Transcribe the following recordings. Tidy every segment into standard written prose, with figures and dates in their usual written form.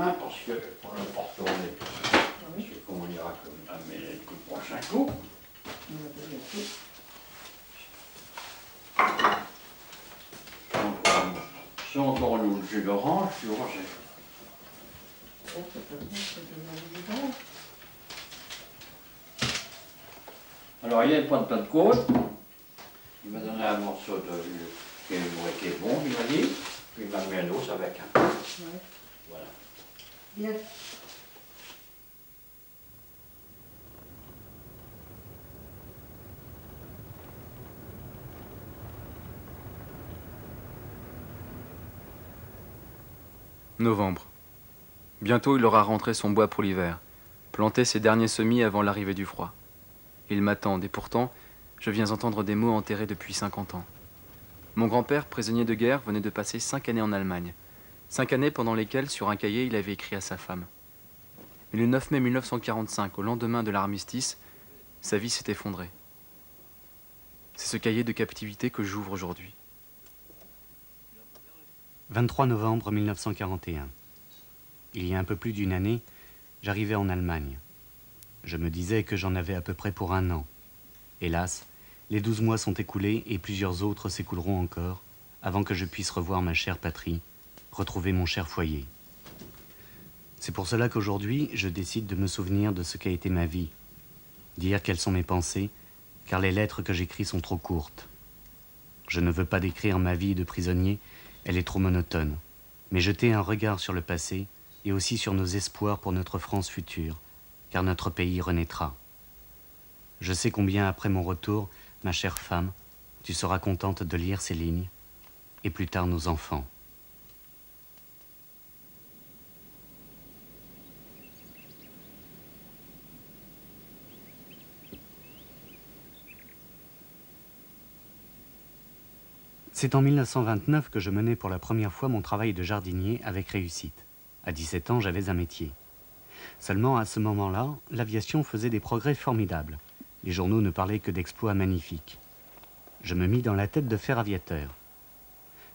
hein, parce que pour ne pas retourner. Parce que comme on ira comme ça, mais le prochain coup. Si encore nous le jus d'orange, tu vois, alors il y a pas de plat de côte. Il m'a donné un morceau de qui est bon, il m'a dit. Puis il m'a mis un os avec un. Ouais. Voilà. Bien. Novembre. Bientôt il aura rentré son bois pour l'hiver, planté ses derniers semis avant l'arrivée du froid. Ils m'attendent et pourtant, je viens entendre des mots enterrés depuis 50 ans. Mon grand-père, prisonnier de guerre, venait de passer 5 années en Allemagne. 5 années pendant lesquelles, sur un cahier, il avait écrit à sa femme. Mais le 9 mai 1945, au lendemain de l'armistice, sa vie s'est effondrée. C'est ce cahier de captivité que j'ouvre aujourd'hui. 23 novembre 1941. Il y a un peu plus d'une année, j'arrivais en Allemagne. Je me disais que j'en avais à peu près pour 1 an. Hélas, les 12 mois sont écoulés et plusieurs autres s'écouleront encore avant que je puisse revoir ma chère patrie, retrouver mon cher foyer. C'est pour cela qu'aujourd'hui, je décide de me souvenir de ce qu'a été ma vie, dire quelles sont mes pensées, car les lettres que j'écris sont trop courtes. Je ne veux pas décrire ma vie de prisonnier, elle est trop monotone, mais jeter un regard sur le passé et aussi sur nos espoirs pour notre France future, car notre pays renaîtra. Je sais combien après mon retour, ma chère femme, tu seras contente de lire ces lignes, et plus tard nos enfants. C'est en 1929 que je menais pour la première fois mon travail de jardinier avec réussite. À 17 ans, j'avais un métier. Seulement, à ce moment-là, l'aviation faisait des progrès formidables. Les journaux ne parlaient que d'exploits magnifiques. Je me mis dans la tête de faire aviateur.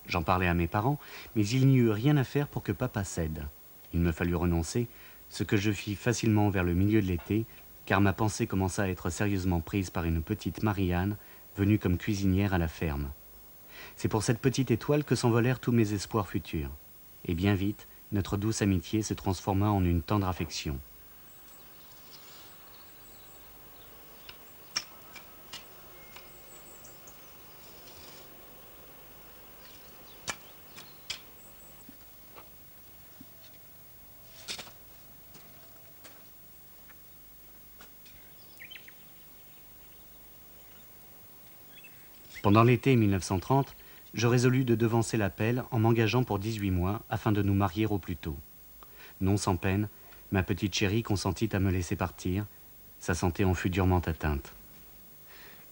J'en parlais à mes parents, mais il n'y eut rien à faire pour que papa cède. Il me fallut renoncer, ce que je fis facilement vers le milieu de l'été, car ma pensée commença à être sérieusement prise par une petite Marie-Anne, venue comme cuisinière à la ferme. C'est pour cette petite étoile que s'envolèrent tous mes espoirs futurs. Et bien vite, notre douce amitié se transforma en une tendre affection. Pendant l'été 1930, je résolus de devancer l'appel en m'engageant pour 18 mois afin de nous marier au plus tôt. Non sans peine, ma petite chérie consentit à me laisser partir. Sa santé en fut durement atteinte.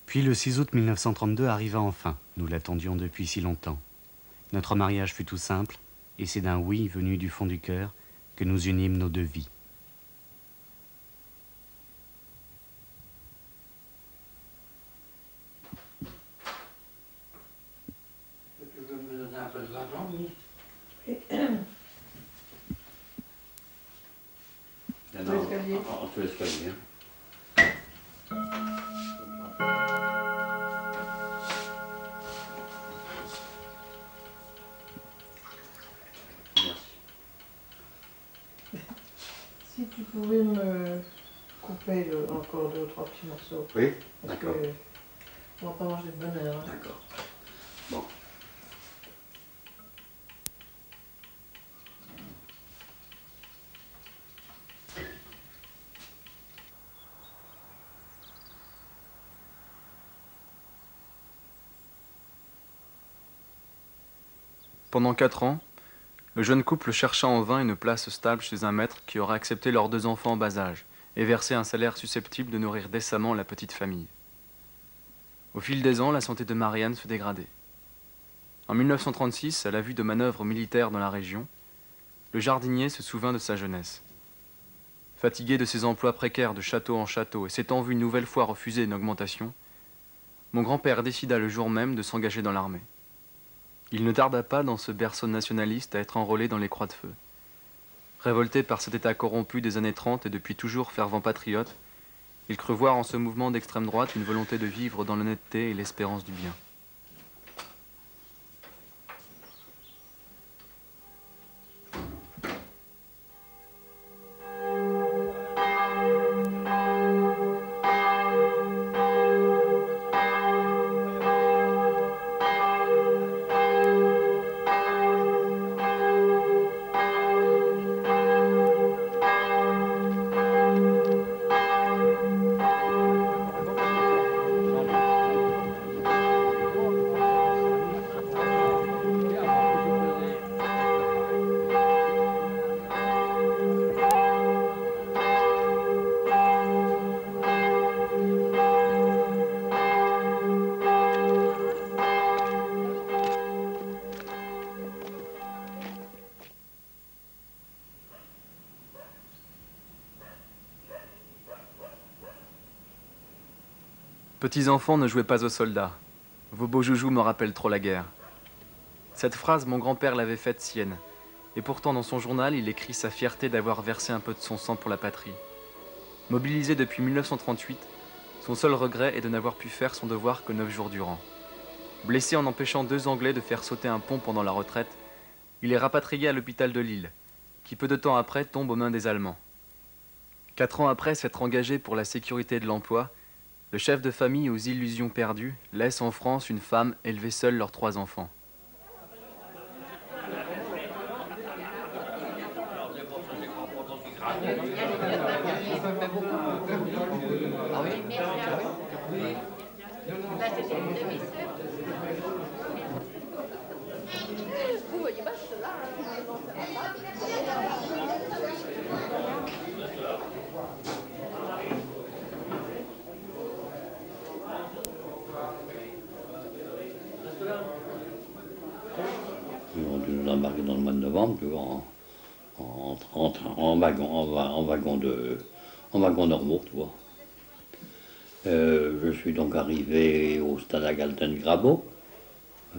Puis le 6 août 1932 arriva enfin. Nous l'attendions depuis si longtemps. Notre mariage fut tout simple, et c'est d'un oui venu du fond du cœur que nous unîmes nos 2 vies. Tu veux me donner un peu de l'argent, oui? L'escalier. Entre l'escalier. Si tu pouvais me couper encore 2 ou 3 petits morceaux. Oui, Parce d'accord. que on va pas manger de bonne heure. Hein. D'accord. Bon. Pendant 4 ans, le jeune couple chercha en vain une place stable chez un maître qui aurait accepté leurs 2 enfants en bas âge et versé un salaire susceptible de nourrir décemment la petite famille. Au fil des ans, la santé de Marianne se dégradait. En 1936, à la vue de manœuvres militaires dans la région, le jardinier se souvint de sa jeunesse. Fatigué de ses emplois précaires de château en château et s'étant vu une nouvelle fois refuser une augmentation, mon grand-père décida le jour même de s'engager dans l'armée. Il ne tarda pas dans ce berceau nationaliste à être enrôlé dans les Croix de Feu. Révolté par cet état corrompu des années 30 et depuis toujours fervent patriote, il crut voir en ce mouvement d'extrême droite une volonté de vivre dans l'honnêteté et l'espérance du bien. Petits enfants, ne jouez pas aux soldats. Vos beaux joujoux me rappellent trop la guerre. Cette phrase, mon grand-père l'avait faite sienne. Et pourtant, dans son journal, il écrit sa fierté d'avoir versé un peu de son sang pour la patrie. Mobilisé depuis 1938, son seul regret est de n'avoir pu faire son devoir que 9 jours durant. Blessé en empêchant 2 Anglais de faire sauter un pont pendant la retraite, il est rapatrié à l'hôpital de Lille, qui peu de temps après tombe aux mains des Allemands. 4 ans après s'être engagé pour la sécurité de l'emploi, le chef de famille aux illusions perdues laisse en France une femme élever seule leurs 3 enfants. On nous embarquer dans le mois de novembre, tu vois, en wagon normaux, tu vois. Je suis donc arrivé au stade à Galten-Grabo,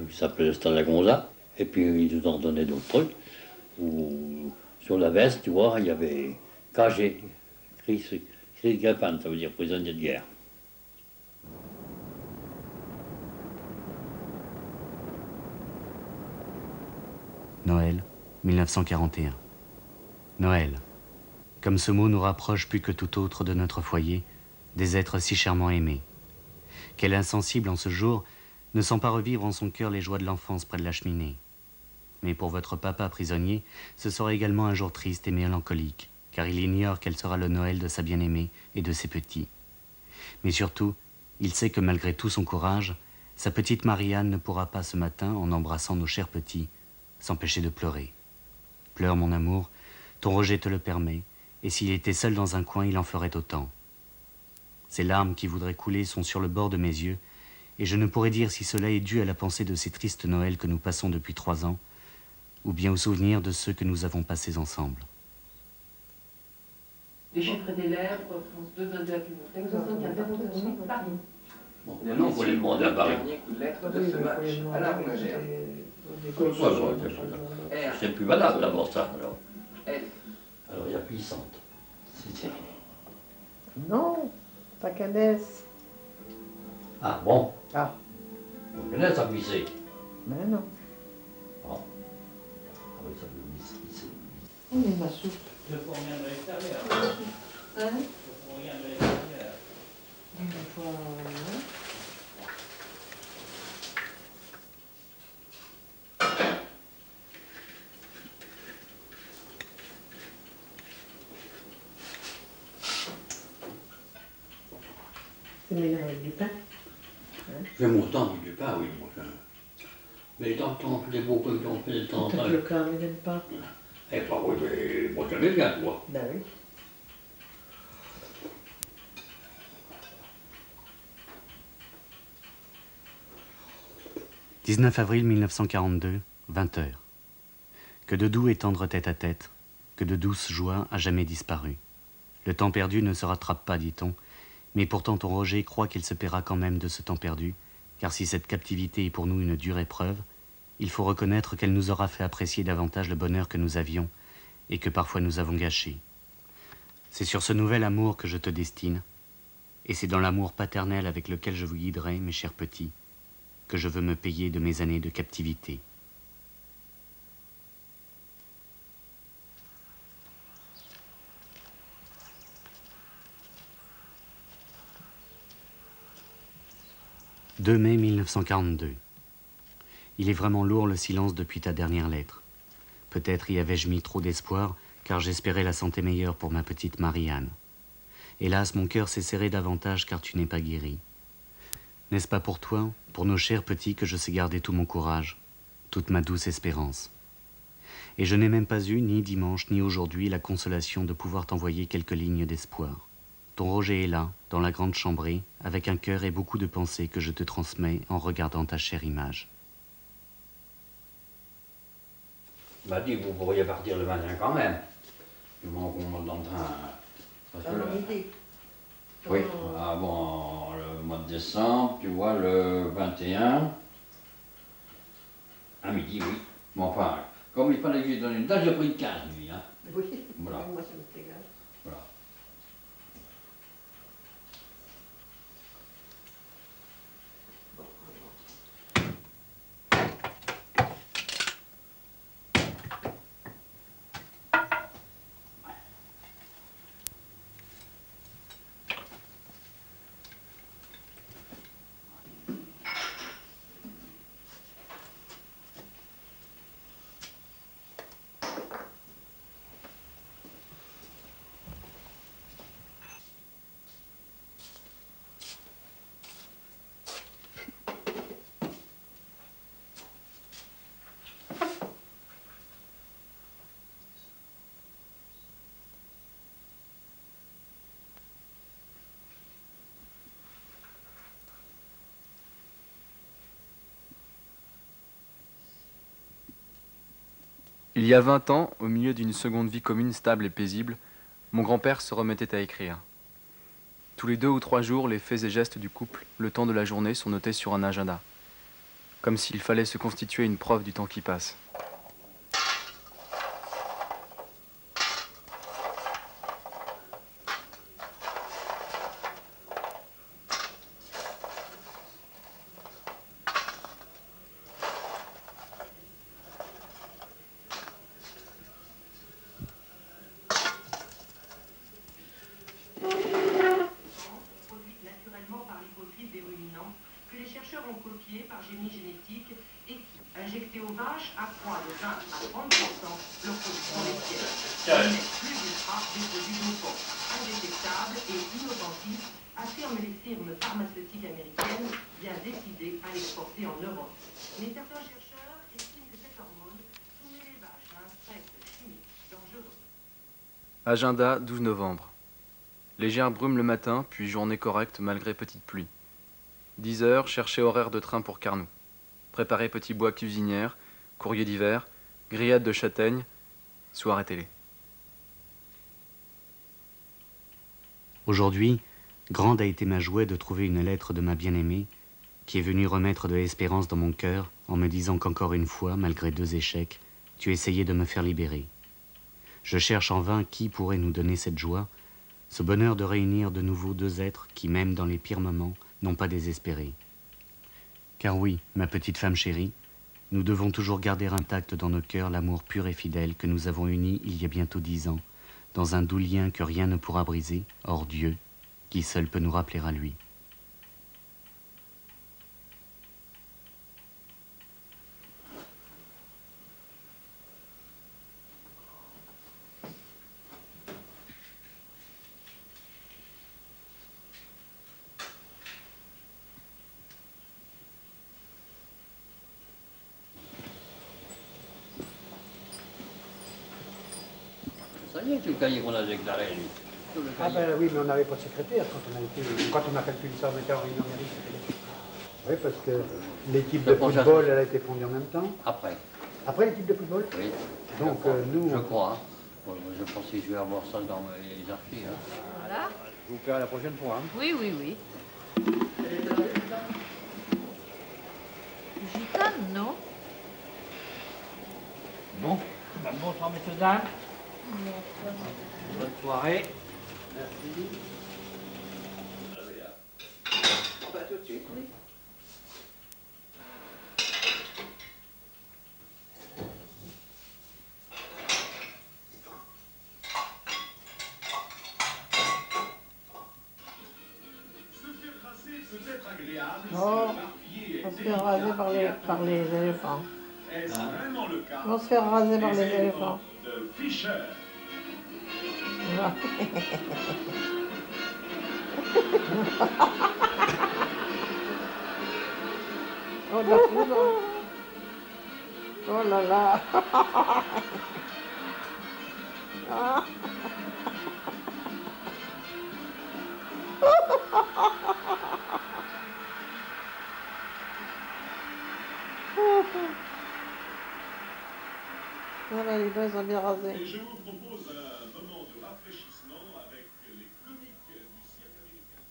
qui s'appelait le stade à Gonza, et puis ils nous ont donné d'autres trucs, où sur la veste, tu vois, il y avait KG, Kriegsgefangene, ça veut dire prisonnier de guerre. Noël, 1941. Noël. Comme ce mot nous rapproche plus que tout autre de notre foyer, des êtres si chèrement aimés. Quel insensible en ce jour ne sent pas revivre en son cœur les joies de l'enfance près de la cheminée. Mais pour votre papa prisonnier, ce sera également un jour triste et mélancolique, car il ignore quel sera le Noël de sa bien-aimée et de ses petits. Mais surtout, il sait que malgré tout son courage, sa petite Marianne ne pourra pas ce matin, en embrassant nos chers petits, s'empêcher de pleurer. Pleure, mon amour, ton Roger te le permet, et s'il était seul dans un coin, il en ferait autant. Ces larmes qui voudraient couler sont sur le bord de mes yeux, et je ne pourrais dire si cela est dû à la pensée de ces tristes Noëls que nous passons depuis 3 ans, ou bien au souvenir de ceux que nous avons passés ensemble. Déchiffrer des lettres, France 2, 22 à Paris. Bon, maintenant, il faut les demander à Paris. Dernier coup de lettre de ce match à la Rongagère. C'est plus valable d'abord ça, alors. F. Alors il y a puissante. Non, pas Cadès. Ah bon. Ah. On connaît ça glisser. Mais non. Ah oui, ça peut glisser. On est ma soupe. Je peux rien de l'extérieur. Hein? Je peux rien de l'extérieur. C'est mélangé avec du pain. J'aime autant du pain, oui, moi. Mais tant qu'on fait des beaux trucs, on fait des temps en temps. Peut-être le corps ne l'aime pas. Eh ben oui, mais moi j'aimais bien, toi. Ben oui. « 19 avril 1942, 20h. Que de doux et tendres tête-à-tête, que de douces joies à jamais disparues. Le temps perdu ne se rattrape pas, dit-on, mais pourtant ton Roger croit qu'il se paiera quand même de ce temps perdu, car si cette captivité est pour nous une dure épreuve, il faut reconnaître qu'elle nous aura fait apprécier davantage le bonheur que nous avions, et que parfois nous avons gâché. C'est sur ce nouvel amour que je te destine, et c'est dans l'amour paternel avec lequel je vous guiderai, mes chers petits, que je veux me payer de mes années de captivité. « 2 mai 1942. Il est vraiment lourd le silence depuis ta dernière lettre. Peut-être y avais-je mis trop d'espoir, car j'espérais la santé meilleure pour ma petite Marie-Anne. Hélas, mon cœur s'est serré davantage car tu n'es pas guéri. N'est-ce pas pour toi, pour nos chers petits, que je sais garder tout mon courage, toute ma douce espérance? Et je n'ai même pas eu, ni dimanche, ni aujourd'hui, la consolation de pouvoir t'envoyer quelques lignes d'espoir. Ton Roger est là, dans la grande chambrée, avec un cœur et beaucoup de pensées que je te transmets en regardant ta chère image. Il m'a dit que vous pourriez partir le 21 quand même. Du moment qu'on monte dans le train. Parce que bonne idée. oui, bon, le mois de décembre, tu vois, le 21, à midi, oui. Mais enfin, comme il fallait que je lui donne une date, j'ai pris une 15, lui. Hein. Oui, Voilà. moi ça m'est égal. Voilà. Il y a 20 ans, au milieu d'une seconde vie commune stable et paisible, mon grand-père se remettait à écrire. Tous les 2 ou 3 jours, les faits et gestes du couple, le temps de la journée, sont notés sur un agenda, comme s'il fallait se constituer une preuve du temps qui passe. Produite naturellement par l'hypophyse des ruminants, que les chercheurs ont copié par génie génétique et qui, injectés aux vaches, accroît de 20 à 30% leur production laitière. Ils n'êtes plus ultra des produits dopants, indétectables et inoffensifs, affirment les firmes pharmaceutiques américaines, bien décidées à l'exporter en Europe. Mais certains chercheurs estiment que cette hormone soumet les vaches à un stress chimique dangereux. Agenda, 12 novembre. Légère brume le matin, puis journée correcte malgré petite pluie. 10 heures, chercher horaire de train pour Carnoux. Préparer petit bois cuisinière, courrier d'hiver, grillade de châtaignes, soirée télé. Aujourd'hui, grande a été ma joie de trouver une lettre de ma bien-aimée qui est venue remettre de l'espérance dans mon cœur en me disant qu'encore une fois, malgré 2 échecs, tu essayais de me faire libérer. Je cherche en vain qui pourrait nous donner cette joie, ce bonheur de réunir de nouveau 2 êtres qui, même dans les pires moments, n'ont pas désespéré. Car oui, ma petite femme chérie, nous devons toujours garder intact dans nos cœurs l'amour pur et fidèle que nous avons uni il y a bientôt 10 ans, dans un doux lien que rien ne pourra briser, hors Dieu, qui seul peut nous rappeler à lui. Ça y est, tout le cahier qu'on a déclaré, lui. Tout le Ah cahier. ben oui, mais on n'avait pas de secrétaire quand on a calculé ça, on était en réunion mairie. Oui, parce que l'équipe de Le prochain- football, elle a été fondue en même temps. Après, Après l'équipe de football. oui. Donc, Je crois. nous, Je on- crois. Hein. Bon, je pense que je vais avoir ça dans les archives. Hein. Voilà. Je vous ferai la prochaine fois. Hein. Oui, oui, oui. Gitane, non? Bon, bonsoir messieurs, dames. Bonne soirée. Non, on se fait raser par les éléphants. On va se faire raser par les éléphants. Voilà. Oh, de la poudre. Oh là là. Ah. Voilà, les deux, ils ont bien rasé. Et je vous propose un moment de rafraîchissement avec les comiques du cirque américain.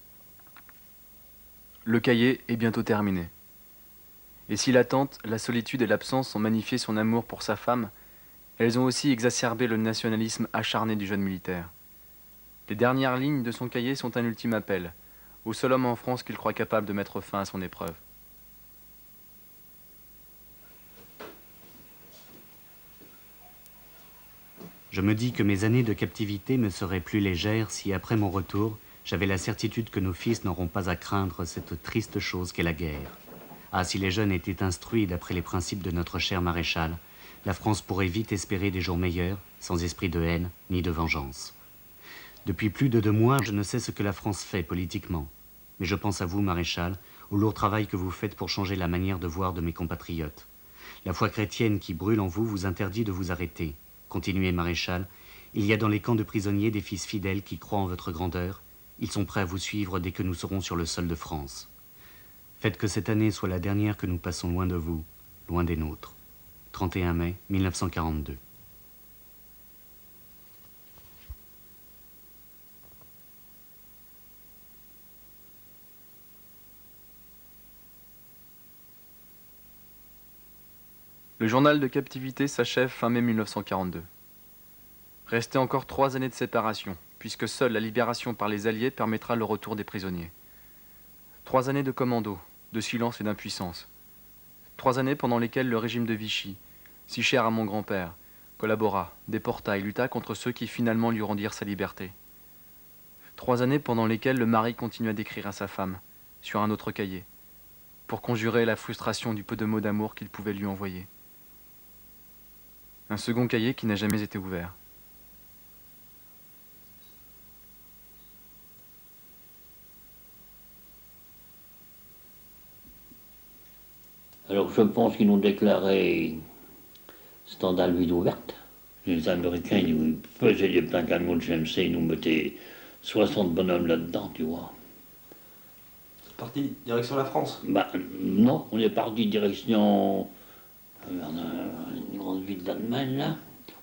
Le cahier est bientôt terminé. Et si l'attente, la solitude et l'absence ont magnifié son amour pour sa femme, elles ont aussi exacerbé le nationalisme acharné du jeune militaire. Les dernières lignes de son cahier sont un ultime appel, au seul homme en France qu'il croit capable de mettre fin à son épreuve. Je me dis que mes années de captivité me seraient plus légères si, après mon retour, j'avais la certitude que nos fils n'auront pas à craindre cette triste chose qu'est la guerre. Ah, si les jeunes étaient instruits d'après les principes de notre cher maréchal, la France pourrait vite espérer des jours meilleurs, sans esprit de haine ni de vengeance. Depuis plus de 2 mois, je ne sais ce que la France fait politiquement. Mais je pense à vous, maréchal, au lourd travail que vous faites pour changer la manière de voir de mes compatriotes. La foi chrétienne qui brûle en vous vous interdit de vous arrêter. Continuez, maréchal, il y a dans les camps de prisonniers des fils fidèles qui croient en votre grandeur. Ils sont prêts à vous suivre dès que nous serons sur le sol de France. Faites que cette année soit la dernière que nous passons loin de vous, loin des nôtres. 31 mai 1942. Le journal de captivité s'achève fin mai 1942. Restait encore 3 années de séparation, puisque seule la libération par les Alliés permettra le retour des prisonniers. 3 années de commando, de silence et d'impuissance. 3 années pendant lesquelles le régime de Vichy, si cher à mon grand-père, collabora, déporta et lutta contre ceux qui finalement lui rendirent sa liberté. 3 années pendant lesquelles le mari continua d'écrire à sa femme, sur un autre cahier, pour conjurer la frustration du peu de mots d'amour qu'il pouvait lui envoyer. Un second cahier qui n'a jamais été ouvert. Alors je pense qu'ils nous déclaré scandale vide ouverte. Les Américains, ils nous faisaient des pleins camions de GMC, ils nous mettaient 60 bonhommes là-dedans, tu vois. Parti direction la France. Bah non, on est parti direction une grande ville d'Allemagne, là.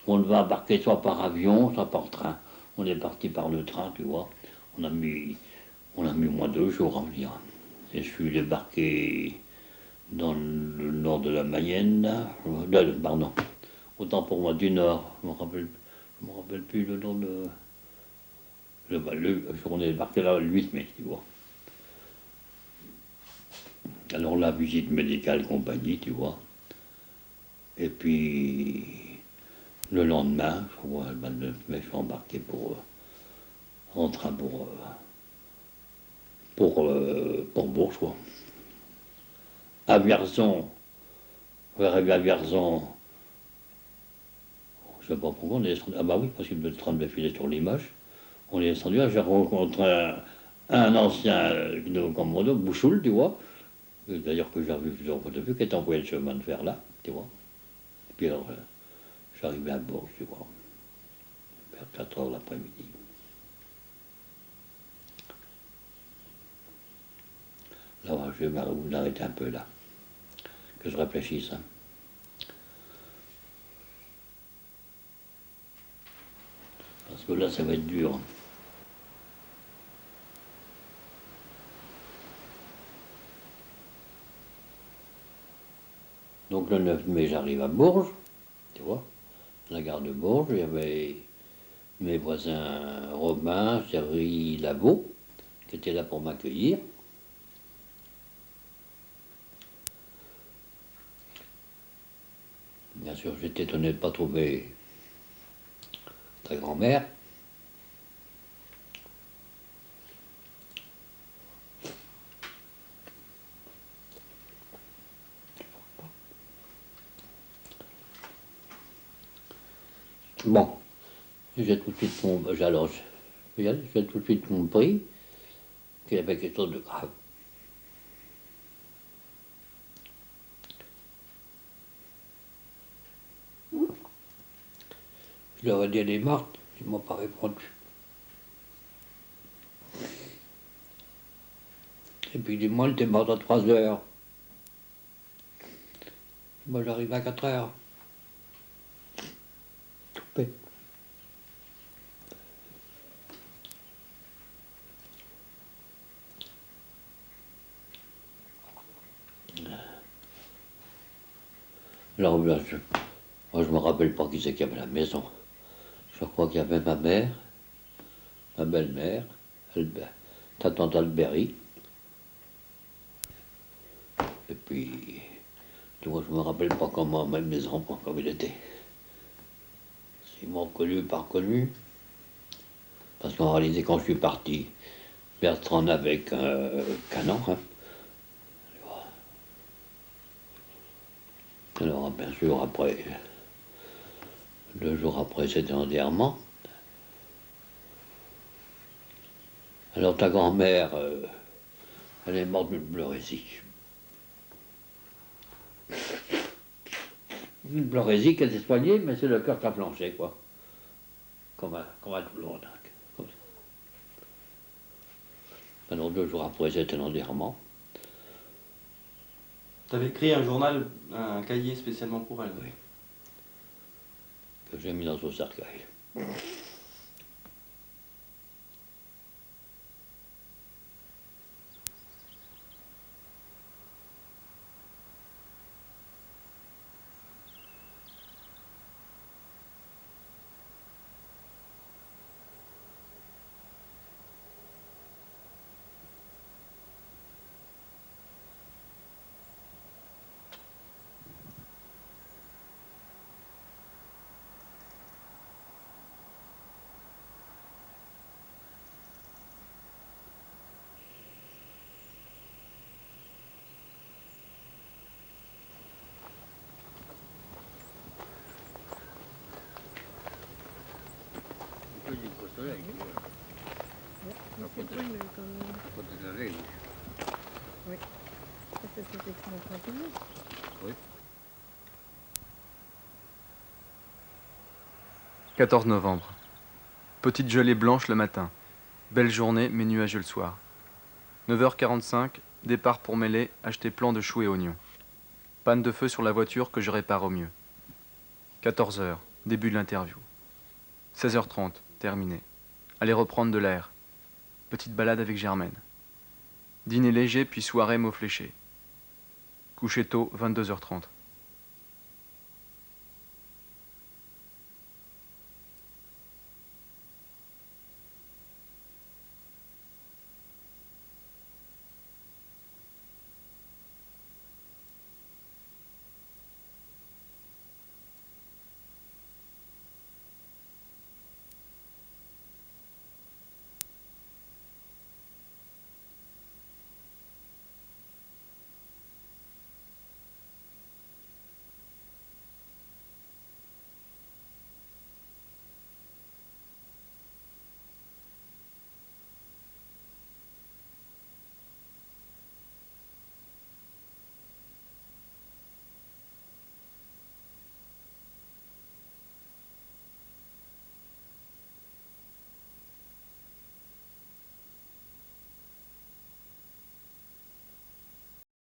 On va embarquer soit par avion, soit par train. On est parti par le train, tu vois. On a mis au moins 2 jours à venir. Et je suis débarqué dans le nord de la Mayenne, là. Pardon. Autant pour moi du nord. Je me rappelle plus le nom de. On est débarqué là le 8 mai, tu vois. Alors la visite médicale compagnie, tu vois. Et puis le lendemain, je crois, le 29 mai, je suis embarqué en train pour Bourges, quoi. À Vierzon, arrivé à Vierzon, je ne sais pas pourquoi on est descendu. Ah bah oui, parce que le train devait filer sur Limoges. On est descendu, j'ai rencontré un ancien de nos commandos, Bouchoul, tu vois. D'ailleurs que j'ai revu plusieurs fois de vue, qui était envoyé le chemin de fer là, tu vois. Et puis alors, je suis arrivé à Bourges, tu vois, vers 4 heures l'après-midi. Là, je vais vous arrêter un peu là, que je réfléchisse. Hein. Parce que là, ça va être dur. Donc le 9 mai, j'arrive à Bourges, tu vois, à la gare de Bourges, il y avait mes voisins Robin, Thierry Lavaux, qui étaient là pour m'accueillir. Bien sûr, j'étais étonné de ne pas trouver ta grand-mère. Bon, j'ai tout de suite alors, j'ai tout de suite compris qu'il y avait quelque chose de grave. Je leur ai dit, elle est morte, ils ne m'ont pas répondu. Et puis dis-moi, elle était morte à 3 heures. Moi j'arrive à 4 heures. Coupé. Alors là, moi je me rappelle pas qui c'est qu'il y avait à la maison. Je crois qu'il y avait ma mère, ma belle-mère, ta tante Albéry. Et puis, tu vois, je me rappelle pas comment, même mes enfants, comme ils étaient. S'ils m'ont connu, pas reconnu. Parce qu'en réalité, quand je suis parti, Bertrand n'avait qu'un an. Hein. Alors, bien sûr, après, 2 jours après, c'était l'enterrement. Alors, ta grand-mère, elle est morte d'une pleurésie. Une pleurésie qui était soignée, mais c'est le cœur qui a flanché, quoi. Comme à tout le monde. Comme ça. Alors, 2 jours après, c'était l'enterrement. T'avais écrit un journal, un cahier spécialement pour elle. Oui. Que j'ai mis dans son cercueil. 14 novembre. Petite gelée blanche le matin. Belle journée, mais nuageux le soir. 9h45, départ pour Mêlée, acheter plan de choux et oignons. Panne de feu sur la voiture que je répare au mieux. 14h, début de l'interview. 16h30, terminé. Aller reprendre de l'air. Petite balade avec Germaine. Dîner léger puis soirée mot fléché. Coucher tôt, 22h30.